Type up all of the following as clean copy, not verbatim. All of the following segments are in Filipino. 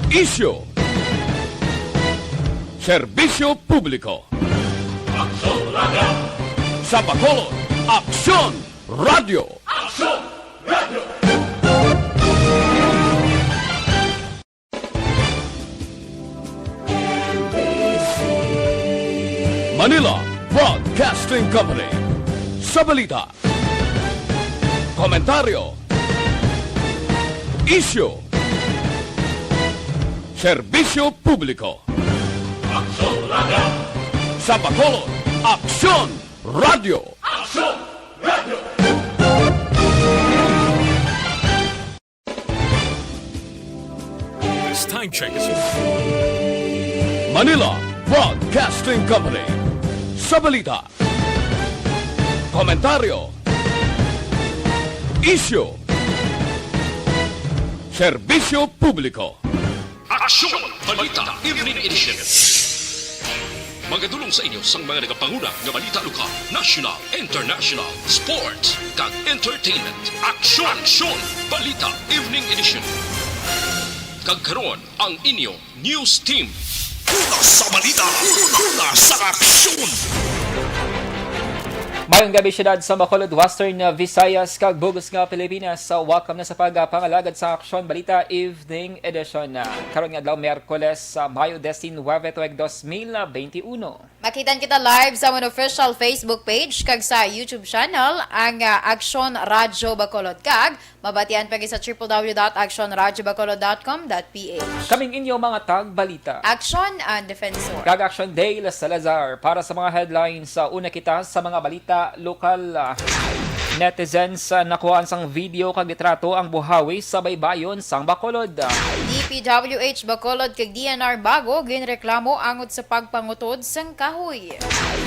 Isyu, serbisyo publiko. Aksyon Radio! Sa Bacolod, Aksyon Radio! Aksyon Radio! Manila Broadcasting Company. Sa balita, komentaryo, isyu, serbisyo publiko. Aksyon Radio! Sa Bacolod, Aksyon Radio! Aksyon Radio! Time check. Manila Broadcasting Company. Sa balita, komentaryo, isyu, serbisyo publiko. Aksyon! Balita Evening Edition. Magadulong sa inyo sang mga nagapanguna nga balita lokal, national, international, sports, kag entertainment. Aksyon! Aksyon! Balita Evening Edition. Kag karon ang inyo news team. Una sa balita, una sa aksyon. Mayong gabi syudad sa Bacolod, Western Visayas, kag Bugos nga Pilipinas. Welcome na sa pagpangalagad sa Aksyon Balita Evening Edition. Karon nga adlaw Miyerkules sa Mayo 19, 2021. Makitan kita live sa among official Facebook page kag sa YouTube channel ang Aksyon Radio Bacolod, kag mabatian pa sa www.aksyonradiobacolod.com.ph. Kaming inyo mga tag balita. Aksyon and Defensor. Kag Aksyon Day Salazar para sa mga headlines sa una kita sa mga balita lokal. Netizens nakuhaan sang video kag litrato ang buhawi sa baybayon sang Bacolod. DPWH Bacolod kag DNR Bago ginreklamo angod sa pagpangutod sang kahoy.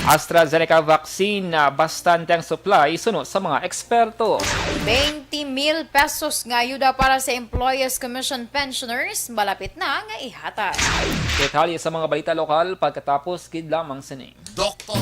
AstraZeneca vaccine bastante ang supply suno sa mga eksperto. 20,000 pesos nga ayuda para sa Employees Commission pensioners malapit na nga ihatag. Detalye sa mga balita lokal pagkatapos gid lamang sining. Doktor!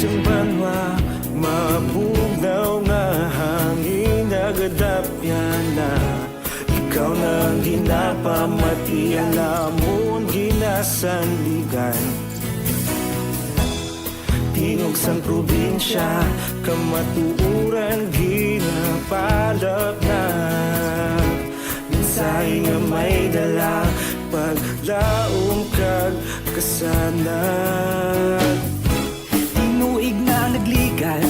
Yung banwa, mabugnaw nga hangin nagadapyan na. Ikaw na ginapamati, alamon ginasandigan. Tingog sang probinsya, kamatuuran ginapalap na. Minsay nga may dala, paglaom kag kasanan. Tuig na nagligan,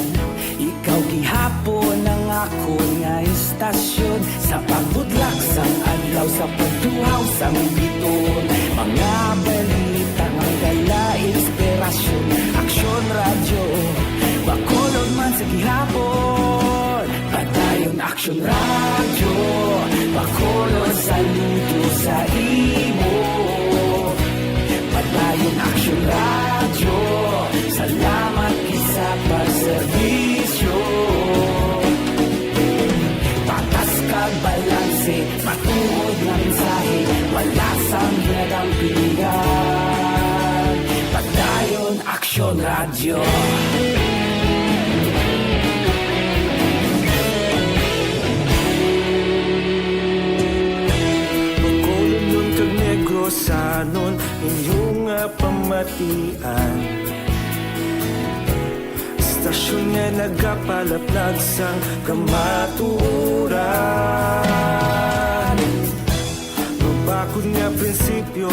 ikaw gihapon ang ako nga istasyon. Sa pagbudlak sang adlaw, sa pagduhaw sang biton. Mga balita nga dala inspirasyon. Aksyon radyo, Bacolod man sa gihapon. Padayon Aksyon radyo, Bacolod saludo sa imo. Padayon Aksyon radyo, salamat sa pagserbisyo. Patas kag balanse, matuod na mensahe, wala sang ginagampingan. Pagdayon Aksyon Radio. Bacolod nun kag Negros sanon, inyong pamatian. Stasyon nga nagapalaplag sang kamaturan. Mabakod nga prinsipyo,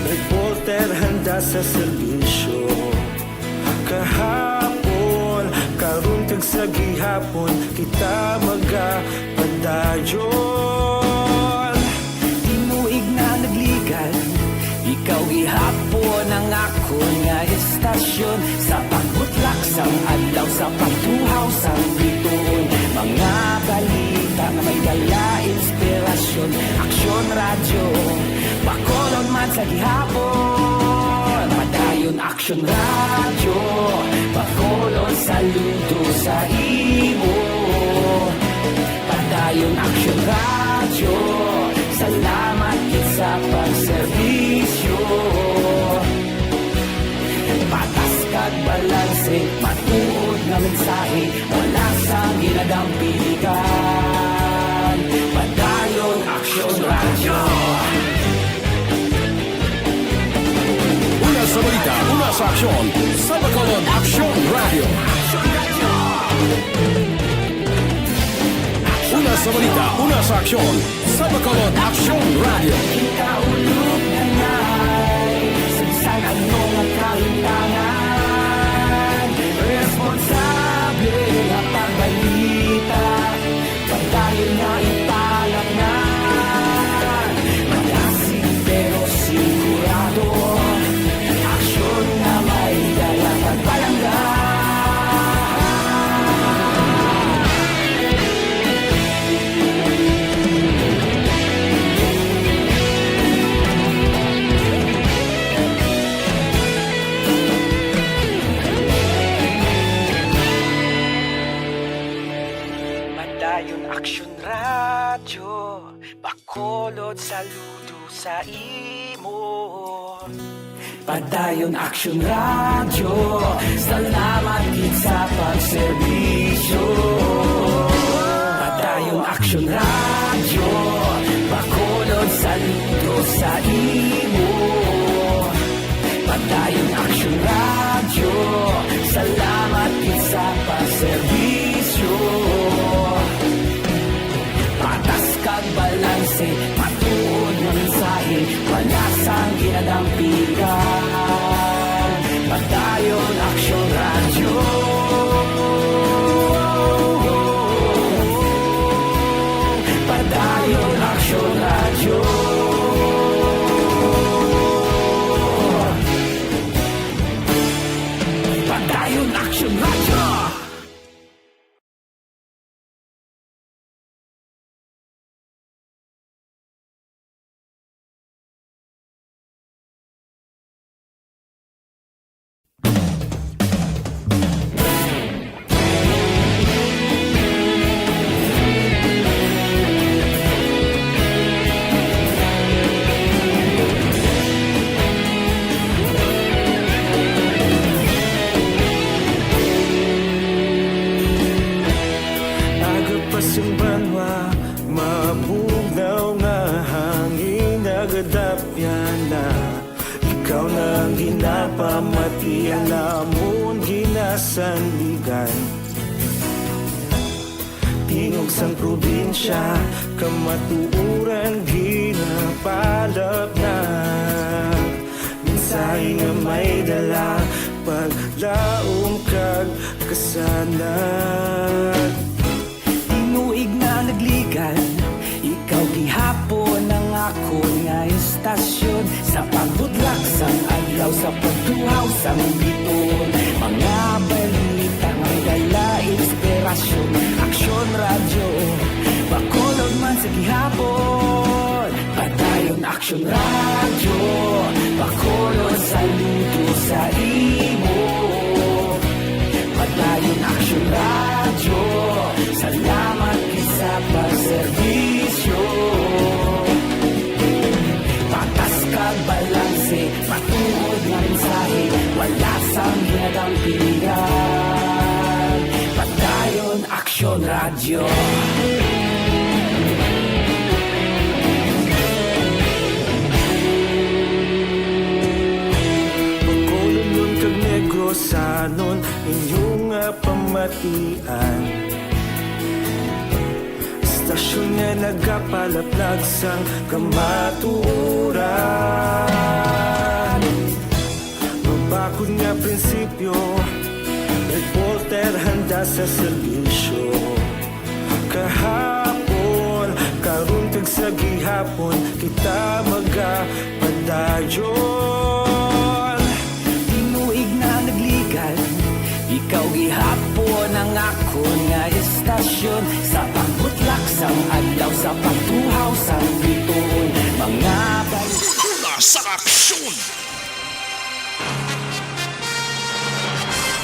reporter handa sa serbisyo. Kahapon, karon kag sa gihapon, kita magapadayon. Tinuig na nagligan, ikaw gihapon ang ako nga istasyon. Sa pagbutlak sang adlaw, sa pagtuhaw sang biton. Mga balita na may dala inspirasyon. Aksyon radyo, Bacolod man sa gihapon. Padayon Padayon Aksyon Radyo, Bacolod saludo sa imo. Padayon Aksyon Radyo, salamat kit sa pagserbisyo. Patas kag balanse, matuod nga mensahe, wala sang ginadampigan. Padayon Aksyon Radyo. Una sa balita, una sa aksyon, sa Bacolod Aksyon Radio. Una sa balita, una sa aksyon, sa Bacolod Aksyon Radio. Ikaulog na na'y Sansan ano nga kahintangan, responsable nga pagbalita, pagdayon nga ipalaknan. Magasig pero sigurado, aksyon na may dalang pagpalanggan. Padayon Aksyon Radyo, Bacolod saludo sa imo. Padayon Aksyon Radyo, salamat kit sa pagserbisyo. Padayon Aksyon Radyo, Bacolod saludo sa imo. Padayon Aksyon Radyo, salamat kit sa pagserbisyo. Patas kag balanse, matuod nga mensahe, wala sang ginadampigan. Padayon Aksyon Radyo. Padayon Aksyon Radyo. Padayon Aksyon Radyo. Agapasumbanwa, mabugnaw nga hangin nagadapyan na. Ikaw na ang ginapamatian namon ginasandigan. Tingog sang probinsya, kamatuuran ginapalap na. Mensahe nga may dala, paglaom kag kasanag. Tinuig na nagligan, ikaw gihapon ang ako nga istasyon. Sa pagbudlak sang adlaw, sa pagtuhaw sang biton, mga balita may dala inspirasyon. Aksyon Radyo, Bacolod man sa gihapon. Padayon Aksyon Radyo, Bacolod saludo sa imo. Padayon Aksyon Radyo, salamat kit sa pagserbisyo. Patas kag balanse, matuod nga mensahe, wala sang ginadampigan. Padayon Aksyon Radyo. Bacolod nun kag Negrosanon, inyong nga pamatian. Istasyon nga nagapalaplag sang kamatuuran. Mabakod nga prinsipyo, reporter handa sa serbisyo. Kahapon, karon kag sa gihapon, kita magapadayon. Tinuig na nagligan, ikaw gihapon ang ako nga istasyon. Sa pagbutlak sang adlaw, sa pagtuhaw sang biton, mga Una sa aksyon,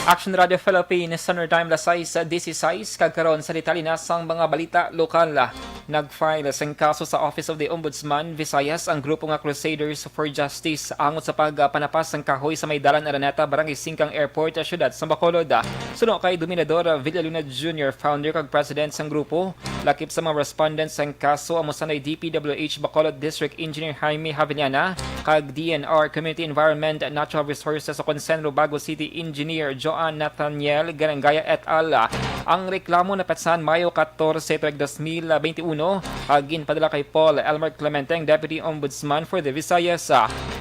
Aksyon Radio Philippines, Standard Time Lasay sa 16, kagkaroon sa detalye na sang mga balita lokal. Nag-file sang kaso sa Office of the Ombudsman, Visayas, ang grupo nga Crusaders for Justice angot sa pagpanapas ng kahoy sa may dalan Araneta, Barangay Singkang Airport, Syudad sa Bacolod. Suno kay Dominador Villaluna Jr., founder kag president sang grupo, lakip sa mga respondents sang kaso amo sanay DPWH Bacolod District Engineer Jaime Javillana, kag DNR Community Environment and Natural Resources sa Consenro Bago City Engineer Joan Nathaniel Garangaya et al. Ang reklamo na petsan Mayo 14, 2021, agin padala kay Paul Elmer Clementeng, Deputy Ombudsman for the Visayas.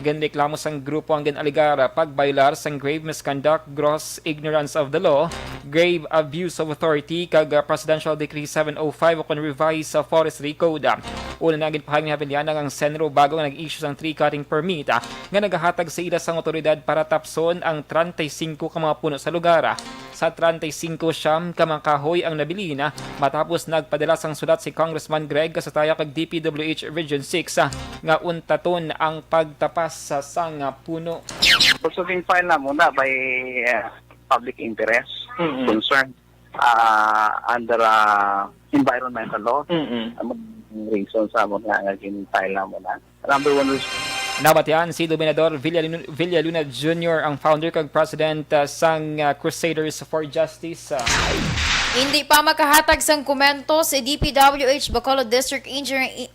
Gan reklamo sang grupo ang ginaligar pagbaylar sang grave misconduct, gross ignorance of the law, grave abuse of authority, kag Presidential Decree 705 o kon revised sa Forestry Code. Una na gin pahag ni Haviliana ang Senro bago nga nag-issue sang tree cutting permit nga nagahatag sa ila sang otoridad para tapson ang 35 ka mga puno sa lugar. Sa 35 siyam ka mga kahoy ang nabili na matapos nagpadala sang sulat si Congressman Greg kasataya kag DPWH Region 6 nga untaton ang pagtapas sa sang puno. Also, file na muna by public interest concern under environmental law. Reason sa mga nga file na muna. Number one is Nabatian si Dominador Villaluna Jr., ang founder kag president sang Crusaders for Justice. Hindi pa makahatag sang komento si DPWH Bacolod District Engineer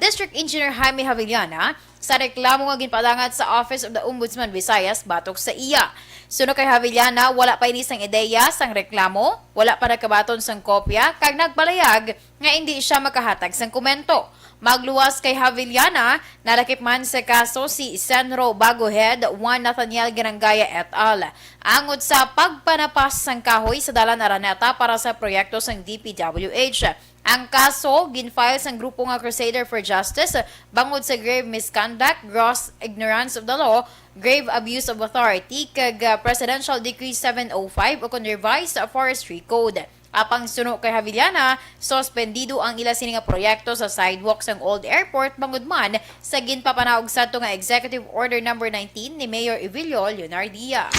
District Engineer Jaime Javillana sa reklamo nga ginpadangat sa Office of the Ombudsman Visayas batok sa iya. Suno kay Javillana, wala pa ini sang ideya sang reklamo, wala pa nagkabaton sang kopya, kag nagbalayag nga hindi siya makahatag sang komento. Magluwas kay Javillana, narakip man sa kaso si Senro Bagohead, Juan Nathaniel Garangaya et al. Angod sa pagpanapas sang kahoy sa dalan Araneta para sa proyekto sang DPWH. Ang kaso, ginfile sang grupo nga Crusader for Justice bangod sa grave misconduct, gross ignorance of the law, grave abuse of authority, kag Presidential Decree 705 o kon revised Forestry Code. Apang suno kay Javillana, suspendido ang ila sini nga proyekto sa sidewalks ng Old Airport bangod man sa ginpapanaog sa nga Executive Order No. 19 ni Mayor Evilio Leonardia.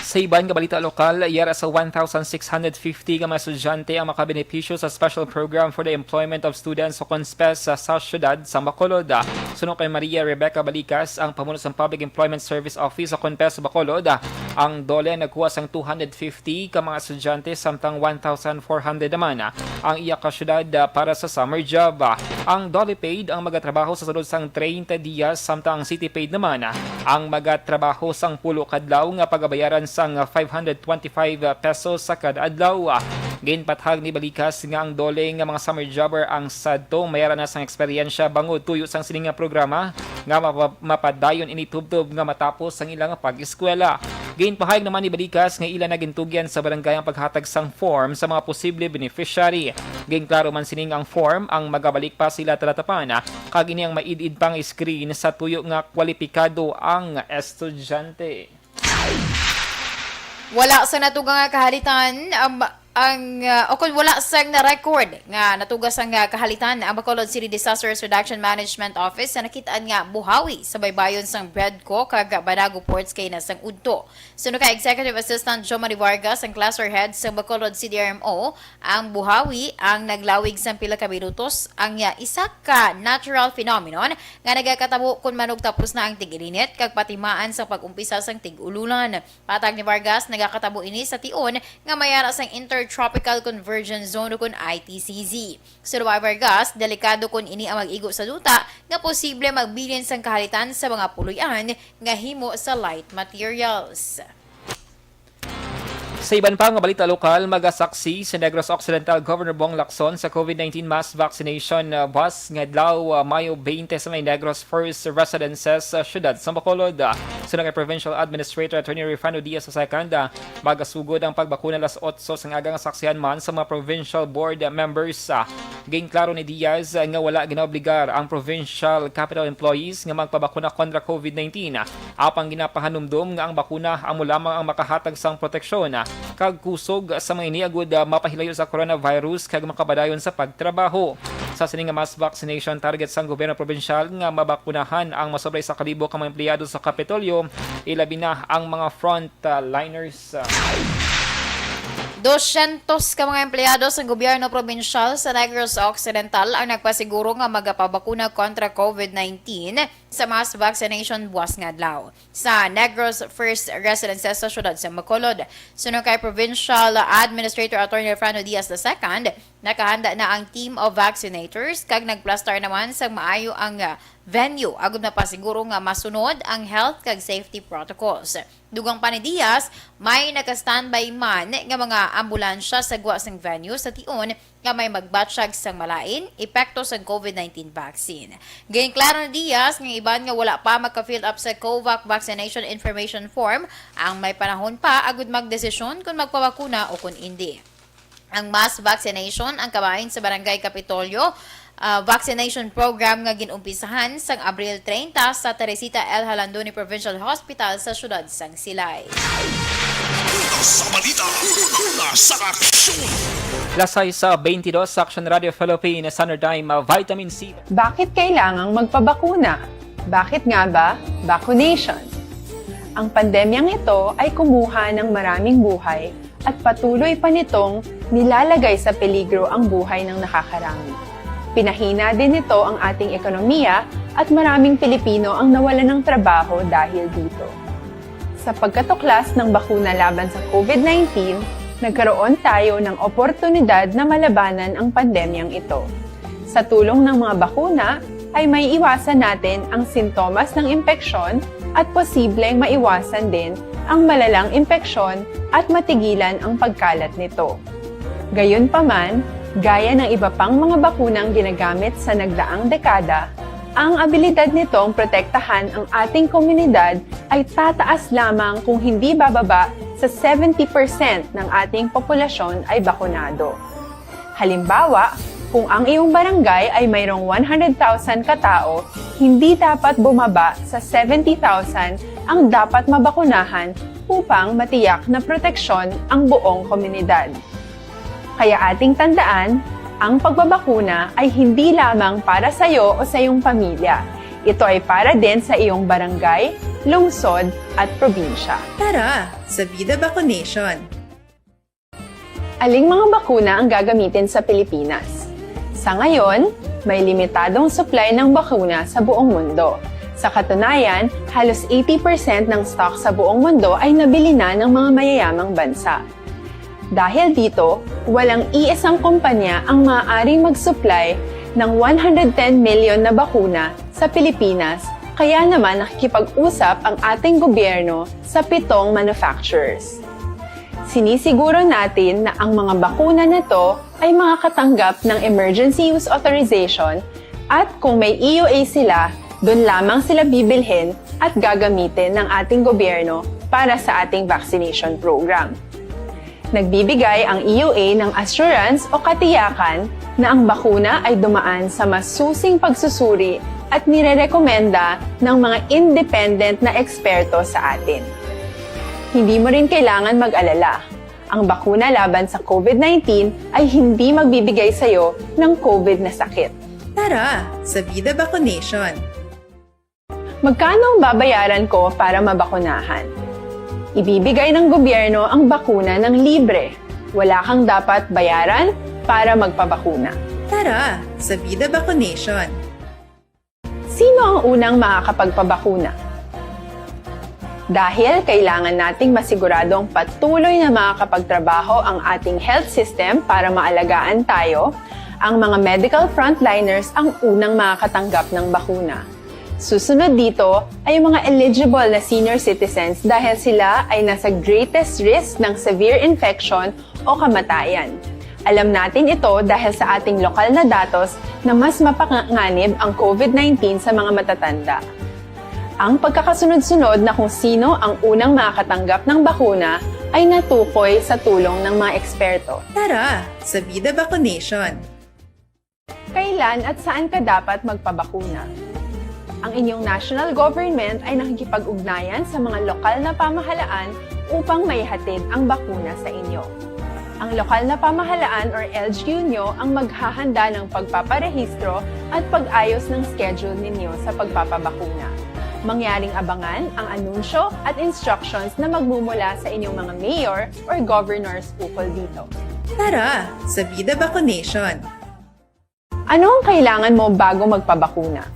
Sa iban nga balita lokal, yara sa 1,650 ka mga estudyante ang makabenepisyo sa Special Program for the Employment of Students o CONSPES sa syudad sa Bacolod. Suno kay Maria Rebecca Balicas, ang pamuno sa Public Employment Service Office sa CONSPES sa Bacolod, ang dole nagkuha sang 250 ka mga estudyante samtang 1,400 naman ang iya ka syudad para sa summer job. Ang dole paid ang magatrabaho sa sulod sang 30 dias samtang ang city paid naman ang magatrabaho sang pulo kadlaw nga pagabayaran sang 525 pesos sa kada adlaw. Ginpathag ni Balikas nga ang dole nga mga summer jobber ang sadto mayara na sang eksperyensya bangod tuyo sang sining nga programa nga mapadayon ini tubtob nga matapos ang ilang pag-eskwela. Ginpahayag naman ni Balikas nga ila nagintugyan sa barangay ang paghatag sang form sa mga posible beneficiary. Ginklaro man sining ang form ang magabalik pa sila talatapan kag ini ang maidid pang screen sa tuyo nga kwalipikado ang estudyante. Wala sa natugang nga kahalitan o kung wala sang na-record nga natugas ang kahalitan ang Bacolod City Disasters Reduction Management Office na nakitaan nga buhawi sa baybayon sang Breadco kag Banago Ports kay nasang udto. Suno ka Executive Assistant Jo Marie Vargas ang cluster head sa Bacolod CDRMO, ang buhawi ang naglawig sang pila ka minutos ang isa ka natural phenomenon nga nagakatabo kun manog tapos na ang tig-init kag patimaan sa pag-umpisa sang tig-ululan. Patag ni Vargas nagakatabo ini sa tion nga mayara sang Tropical Convergence Zone kun ITCZ. Sa Vargas, delikado kun ini ang mag-igo sa duta nga posible magbilin sang kahalitan sa mga puluyan nga himo sa light materials. Sa iban pa nga balita lokal, magasaksi sa Negros Occidental Governor Bong Lacson sa COVID-19 mass vaccination bus nga adlaw Mayo 20 sa may Negros First Residences sa syudad sa Bacolod. Sunod kay Provincial Administrator Attorney Rifano Diaz sa Secanda, magasugod ang pagbakuna las 8 sa agang saksihan man sa mga provincial board members. Ginklaro ni Diaz nga wala ginaobligar ang provincial capital employees nga magpabakuna kontra COVID-19. Apang ginapahanumdum nga ang bakuna amo lamang ang makahatag sang proteksyon kag kusog sa mga iniagod mapahilayo sa coronavirus kag makabadayon sa pagtrabaho. Sa sining nga mass vaccination target sang gobyerno probensyal nga mabakunahan ang masobray sa kalibo ka mga empleyado sa Kapitolyo, ilabi na ang mga frontliners. 200 ka mga empleyado sa gobyerno probensyal sa Negros Occidental ang nagpasiguro nga magapabakuna kontra COVID-19 sa mass vaccination buwas nga adlaw sa Negros First Residences sa syudad sa Bacolod. Sunod kay Provincial Administrator Attorney Frano Diaz II, nakahanda na ang team of vaccinators kag nagplastar naman sa maayo ang venue agud na pasiguro nga masunod ang health kag safety protocols. Dugang pa ni Diaz, may naka-standby man nga mga ambulansya sa guwa sang venue sa tion nga may magbatsyag sang malain epekto sa COVID-19 vaccine. Gayong klaro ni Diaz nga iban nga wala pa magka-fill up sa COVAC vaccination information form, ang may panahon pa agud magdesisyon kung magpabakuna o kung hindi. Ang mass vaccination ang kabahin sa Barangay Kapitolyo vaccination program nga ginumpisahan sang Abril 30 sa Teresita L. Halandoni Provincial Hospital sa syudad sang Silay. Sa balita, una sa aksyon. Lasay sa 22 sa Aksyon Radio Philippines Standard Time Vitamin C. Bakit kailangang magpabakuna? Bakit nga ba vaccination? Ang pandemyang ito ay kumuha ng maraming buhay at patuloy pa nitong nilalagay sa peligro ang buhay ng nakakarami. Pinahina din nito ang ating ekonomiya at maraming Pilipino ang nawalan ng trabaho dahil dito. Sa pagkatuklas ng bakuna laban sa COVID-19, nagkaroon tayo ng oportunidad na malabanan ang pandemyang ito. Sa tulong ng mga bakuna, ay may iwasan natin ang sintomas ng impeksyon at posibleng maiwasan din ang malalang impeksyon at matigilan ang pagkalat nito. Gayunpaman, gaya ng iba pang mga bakunang ginagamit sa nagdaang dekada, ang abilidad nitong protektahan ang ating komunidad ay tataas lamang kung hindi bababa sa 70% ng ating populasyon ay bakunado. Halimbawa, kung ang iyong barangay ay mayroong 100,000 katao, hindi dapat bumaba sa 70,000 ang dapat mabakunahan upang matiyak na proteksyon ang buong komunidad. Kaya ating tandaan, ang pagbabakuna ay hindi lamang para sa iyo o sa iyong pamilya. Ito ay para din sa iyong barangay, lungsod at probinsya. Tara, sa Vida Vaccination! Aling mga bakuna ang gagamitin sa Pilipinas? Sa ngayon, may limitadong supply ng bakuna sa buong mundo. Sa katunayan, halos 80% ng stock sa buong mundo ay nabili na ng mga mayayamang bansa. Dahil dito, walang iisang kumpanya ang maaaring mag-supply ng 110 million na bakuna sa Pilipinas, kaya naman nakikipag-usap ang ating gobyerno sa 7 manufacturers. Sinisiguro natin na ang mga bakuna na to ay makakatanggap ng Emergency Use Authorization at kung may EUA sila, doon lamang sila bibilhin at gagamitin ng ating gobyerno para sa ating vaccination program. Nagbibigay ang EUA ng assurance o katiyakan na ang bakuna ay dumaan sa masusing pagsusuri at nirerekomenda ng mga independent na eksperto sa atin. Hindi mo rin kailangan mag-alala. Ang bakuna laban sa COVID-19 ay hindi magbibigay sa iyo ng COVID na sakit. Tara, sa Vida Vaccination! Magkano ang babayaran ko para mabakunahan? Ibibigay ng gobyerno ang bakuna ng libre. Wala kang dapat bayaran para magpabakuna. Tara, sa Vida Vaccination! Sino ang unang makakapagpabakuna? Dahil kailangan nating masiguradong patuloy na makakapagtrabaho ang ating health system para maalagaan tayo, ang mga medical frontliners ang unang makakatanggap ng bakuna. Susunod dito ay yung mga eligible na senior citizens dahil sila ay nasa greatest risk ng severe infection o kamatayan. Alam natin ito dahil sa ating lokal na datos na mas mapanganib ang COVID-19 sa mga matatanda. Ang pagkakasunod-sunod na kung sino ang unang makakatanggap ng bakuna ay natukoy sa tulong ng mga eksperto. Tara, sa Vida Vaccination! Kailan at saan ka dapat magpabakuna? Ang inyong national government ay nakikipag-ugnayan sa mga lokal na pamahalaan upang maihatid ang bakuna sa inyo. Ang lokal na pamahalaan or LGU nyo ang maghahanda ng pagpaparehistro at pag-ayos ng schedule ninyo sa pagpapabakuna. Mangyaring abangan ang anunsyo at instructions na magmumula sa inyong mga mayor or governors ukol dito. Tara, sa Vida Vaccination! Ano ang kailangan mo bago magpabakuna?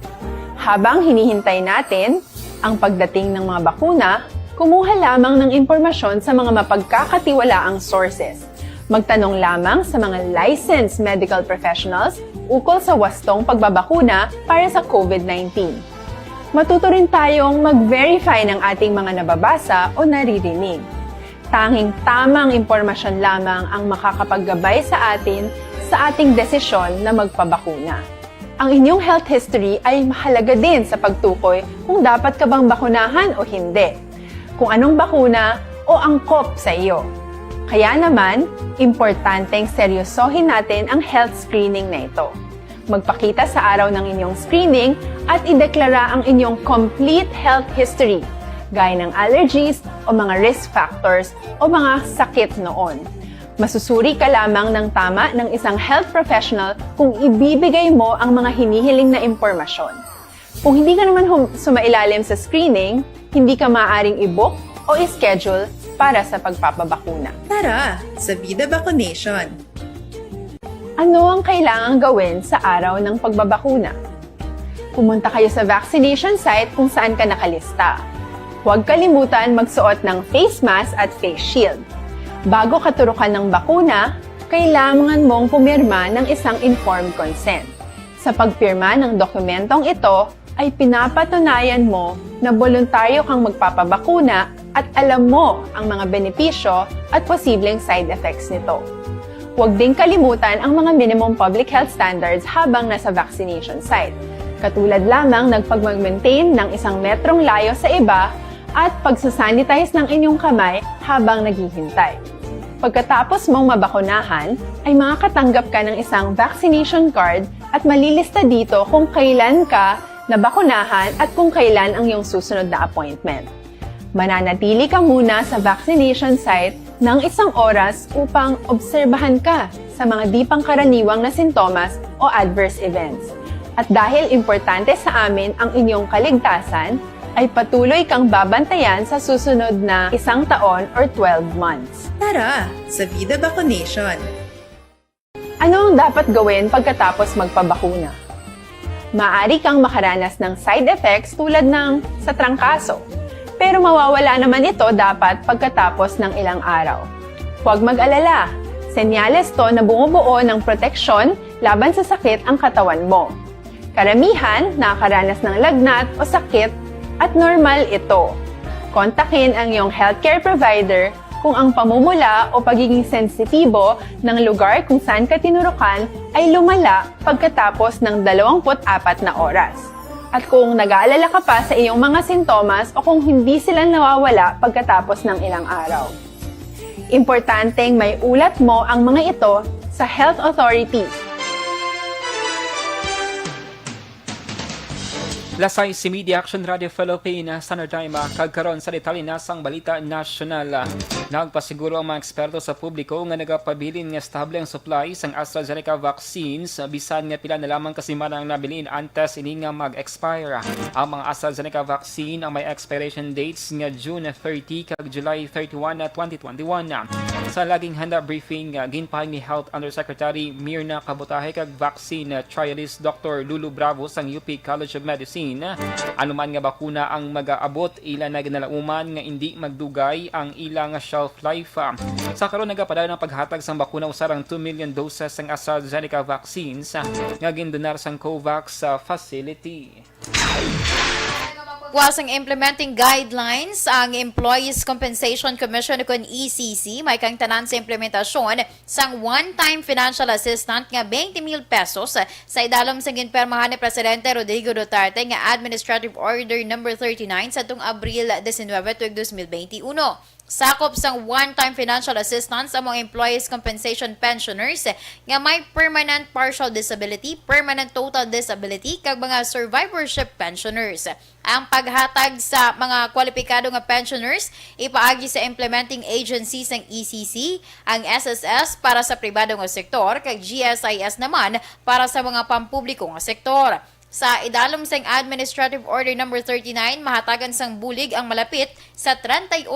Habang hinihintay natin ang pagdating ng mga bakuna, kumuha lamang ng impormasyon sa mga mapagkakatiwalaang sources. Magtanong lamang sa mga licensed medical professionals ukol sa wastong pagbabakuna para sa COVID-19. Matuto rin tayong mag-verify ng ating mga nababasa o naririnig. Tanging tamang impormasyon lamang ang makakapaggabay sa atin sa ating desisyon na magpabakuna. Ang inyong health history ay mahalaga din sa pagtukoy kung dapat ka bang bakunahan o hindi, kung anong bakuna o angkop sa iyo. Kaya naman, importanteng seryosohin natin ang health screening na ito. Magpakita sa araw ng inyong screening at ideklara ang inyong complete health history, gaya ng allergies o mga risk factors o mga sakit noon. Masusuri ka lamang ng tama ng isang health professional kung ibibigay mo ang mga hinihiling na impormasyon. Kung hindi ka naman sumailalim sa screening, hindi ka maaaring i-book o i-schedule para sa pagpapabakuna. Tara, sa Vida Vaccination! Ano ang kailangang gawin sa araw ng pagbabakuna? Pumunta kayo sa vaccination site kung saan ka nakalista. Huwag kalimutan magsuot ng face mask at face shield. Bago katurukan ng bakuna, kailangan mong pumirma ng isang informed consent. Sa pagpirma ng dokumentong ito, ay pinapatunayan mo na voluntaryo kang magpapabakuna at alam mo ang mga benepisyo at posibleng side effects nito. Huwag din kalimutan ang mga minimum public health standards habang nasa vaccination site. Katulad lamang ng pag-maintain ng 1 metrong layo sa iba at pagsasanitize ng inyong kamay habang naghihintay. Pagkatapos mong mabakunahan, ay makakatanggap ka ng isang vaccination card at malilista dito kung kailan ka nabakunahan at kung kailan ang iyong susunod na appointment. Mananatili ka muna sa vaccination site ng 1 oras upang obserbahan ka sa mga di pangkaraniwang na sintomas o adverse events. At dahil importante sa amin ang inyong kaligtasan, ay patuloy kang babantayan sa susunod na 1 taon or 12 months. Tara, sa Vida Vaccination! Ano ang dapat gawin pagkatapos magpabakuna? Maaari kang makaranas ng side effects tulad ng sa trangkaso, pero mawawala naman ito dapat pagkatapos ng ilang araw. Huwag mag-alala, senyales to na bumubuo ng proteksyon laban sa sakit ang katawan mo. Karamihan nakakaranas ng lagnat o sakit at normal ito. Kontakin ang iyong healthcare provider kung ang pamumula o pagiging sensitibo ng lugar kung saan ka tinurukan ay lumala pagkatapos ng 24 na oras. At kung nag-aalala ka pa sa iyong mga sintomas o kung hindi sila nawawala pagkatapos ng ilang araw. Importanteng may ulat mo ang mga ito sa health authorities. Lasay si Media Action Radio Philippines Standard Time kagkaroon sa detalye nasang balita nasyonal. Nagpasiguro ang mga eksperto sa publiko nga nagapabilin nga stable ang supply sang AstraZeneca vaccines bisan nga pila na lamang kasi man ang nabilin antes ini nga mag-expire. Ang mga AstraZeneca vaccine ang may expiration dates nga June 30 kag July 31, 2021. Sa laging handa briefing ginpahing ni Health Undersecretary Mirna Kabutahe kag vaccine trialist Dr. Lulu Bravo sang UP College of Medicine. Anuman nga bakuna ang mag-aabot, ilan na ginalauman nga hindi magdugay ang ilang shelf life. Sa karon nagapadala ng paghatag sang bakuna usarang 2 million doses sang AstraZeneca vaccines nga gindonar sang COVAX facility. Wasang implementing guidelines ang Employees Compensation Commission kung ECC may kang tanan sa implementasyon sang one-time financial assistant nga 20,000 pesos sa idalom sa ginpermahan ni Presidente Rodrigo Duterte nga Administrative Order No. 39 sa tung Abril 19, 2021. Sakop sang one-time financial assistance sa mga employees compensation pensioners nga may permanent partial disability, permanent total disability kag mga survivorship pensioners. Ang paghatag sa mga kwalipikado nga pensioners ipaagi sa implementing agencies ng ECC, ang SSS para sa pribado nga sektor kag GSIS naman para sa mga pampubliko nga sektor. Sa idalom sang Administrative Order No. 39, mahatagan sang bulig ang malapit sa 31,000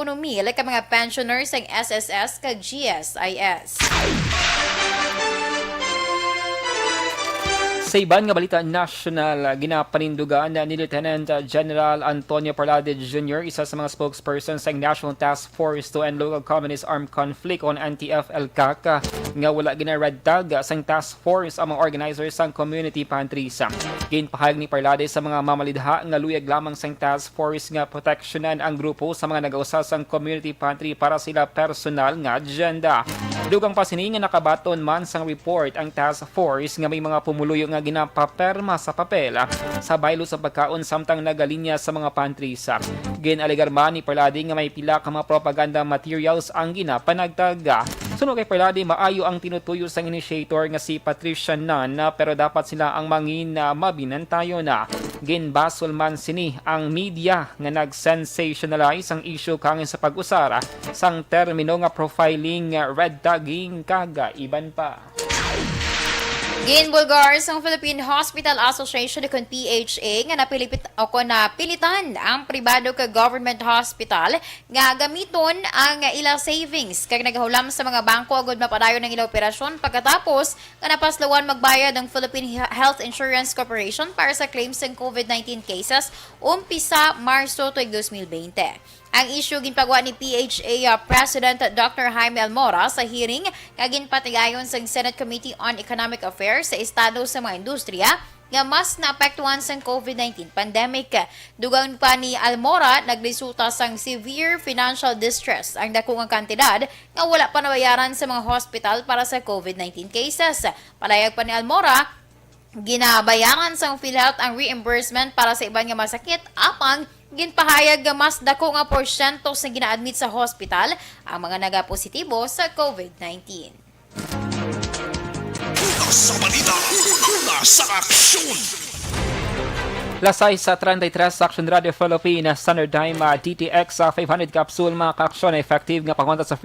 ka mga pensioners ng SSS kag GSIS. Sa iban nga balita national, ginapanindugan ni Lieutenant General Antonio Parlade Jr., isa sa mga spokesperson sa National Task Force to End Local Communist Armed Conflict on NTF-ELCAC nga wala gina-red tag sang task force ang mga organizers sang community pantries. Ginpahayag ni Parlade sa mga mamalidha nga luyag lamang sang task force nga proteksyonan ang grupo sa mga nag-ausa sang community pantry para sila personal nga agenda. Dugang pasini nga nakabaton man sang report ang task force nga may mga pumuluyo nga ginapaperma sa papel sa baylo sa pagkaon samtang nagalinya sa mga pantries. Ginaligar man ni Parlade nga may pila ka mga propaganda materials ang ginapanagtag. Suno kay Parlade, maayo ang tinutuyo sang initiator nga si Patricia Nan pero dapat sila ang mangin na mabinantayo na. Ginbasol man sini ang media nga nag-sensationalize ang issue kangin sa pag-usara sang termino nga profiling, red tagging kaga iban pa. Ginbulgar sang Philippine Hospital Association ikon PHA nga napilitan ang pribado ka government hospital nga gamiton ang ila savings kag nagahulam sa mga bangko agud mapadayon ng ila operasyon pagkatapos nga napaslawan magbayad ang Philippine Health Insurance Corporation para sa claims ng COVID-19 cases umpisa Marso 2020. Ang issue ginpagawa ni PHA President Dr. Jaime Almora sa hearing nga ginpatigayon sa Senate Committee on Economic Affairs sa estado sa mga industriya nga mas naapektuhan sa COVID-19 pandemic. Dugang pa ni Almora, nagresulta sang severe financial distress ang dakong kantidad nga wala pa nabayaran sa mga hospital para sa COVID-19 cases. Palayag pa ni Almora, ginabayaran sang PhilHealth ang reimbursement para sa iban nga masakit apang ginpahayag nga mas dako nga porsyento sa gina-admit sa hospital ang mga nagapositibo sa COVID-19. Una sa balita, una sa aksyon. Lasay sa 33 Aksyon Radio Philippines Standard Time DTX 500 capsule mga ka-aksyon effective nga pangonta sa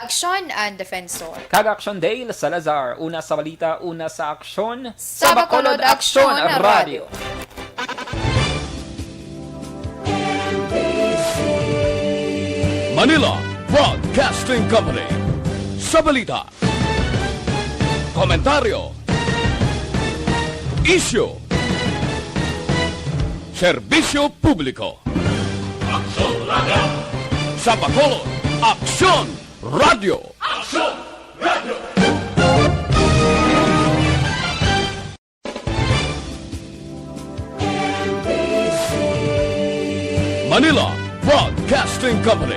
Aksyon and Defensor. Kag-Aksyon Dale Salazar, una sa balita, una sa aksyon, Sa Bacolod Aksyon Radio. Manila Broadcasting Company. Sa balita, komentaryo, issue, serbisyo publiko. Aksyon Radio! Sa Bacolod Aksyon Radio. Aksyon Radio! Manila Broadcasting Company.